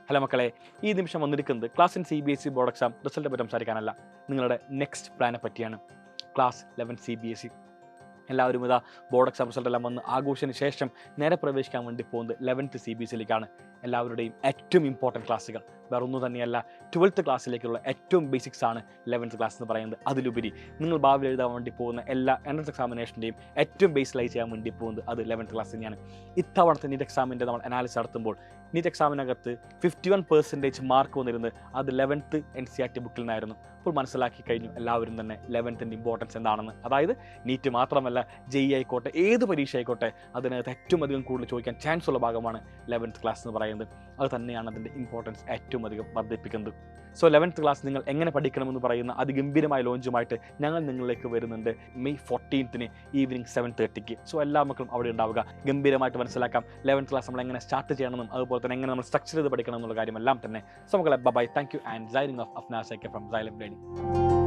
Hello മക്കളെ, ഈ നിമിഷം വന്നിരിക്കുന്നത് class 10 CBSE board exam result പറ്റി സംസാരിക്കാനല്ല, നിങ്ങളുടെ നെക്സ്റ്റ് പ്ലാനെ പറ്റിയാണ്. ക്ലാസ് 11 CBSE എല്ലാവരും ഇതാ ബോർഡ് എക്സാം റിസൾട്ട് എല്ലാം വന്ന് ആഘോഷത്തിന് ശേഷം നേരെ പ്രവേശിക്കാൻ വേണ്ടി പോകുന്നത് 11th CBSEയിലേക്കാണ്. എല്ലാവരുടെയും ഏറ്റവും ഇമ്പോർട്ടൻറ്റ് ക്ലാസ്സുകൾ വേറൊന്നും തന്നെയല്ല, 12th ക്ലാസ്സിലേക്കുള്ള ഏറ്റവും ബേസിക്സ് ആണ് 11th ക്ലാസ് എന്ന് പറയുന്നത്. അതിലുപരി നിങ്ങൾ ഭാവിയിൽ എഴുതാൻ വേണ്ടി പോകുന്ന എല്ലാ എൻട്രൻസ് എക്സാമിനേഷൻ്റെയും ഏറ്റവും ബേസിലായി ചെയ്യാൻ വേണ്ടി പോകുന്നത് അത് 11th ക്ലാസ് തന്നെയാണ്. ഇത്തവണത്തെ നീറ്റ് എക്സാമിൻ്റെ നമ്മൾ അനാലിസിസ് നടത്തുമ്പോൾ നീറ്റ് എക്സാമിനകത്ത് 51% മാർക്ക് വന്നിരുന്നത് അത് 11th NCERT ബുക്കിൽ നിന്നായിരുന്നു. അപ്പോൾ മനസ്സിലാക്കി കഴിഞ്ഞു എല്ലാവരും തന്നെ 11th ഇമ്പോർട്ടൻസ് എന്താണെന്ന്. അതായത് നീറ്റ് മാത്രമല്ല, JEE ആയിക്കോട്ടെ, ഏത് പരീക്ഷ ആയിക്കോട്ടെ, അതിനകത്ത് ഏറ്റവും അധികം കൂടുതൽ ചോദിക്കാൻ ചാൻസ് ഉള്ള ഭാഗമാണ് 11th ക്ലാസ് എന്ന് പറയുന്നത്. അത് തന്നെയാണ് അതിൻ്റെ ഇമ്പോർട്ടൻസ് ഏറ്റവും അധികം വർദ്ധിപ്പിക്കുന്നത്. സോ 11th ക്ലാസ് നിങ്ങൾ എങ്ങനെ പഠിക്കണമെന്ന് പറയുന്ന അതിഗംഭീരമായ ലോഞ്ചുമായിട്ട് ഞങ്ങൾ നിങ്ങളിലേക്ക് വരുന്നുണ്ട് May 14th ഈവനിങ് 7:30. സോ എല്ലാ മക്കളും അവിടെ ഉണ്ടാവുക. ഗംഭീരമായിട്ട് മനസ്സിലാക്കാം 11th ക്ലാസ് നമ്മൾ എങ്ങനെ സ്റ്റാർട്ട് ചെയ്യണമെന്നും അതുപോലെ തന്നെ എങ്ങനെ നമ്മൾ സ്ട്രക്ചർ ചെയ്ത് പഠിക്കണം എന്നുള്ള കാര്യമെല്ലാം തന്നെ. സോ മക്കളെ, bye, thank you and signing off Afnas from Xylem Learning.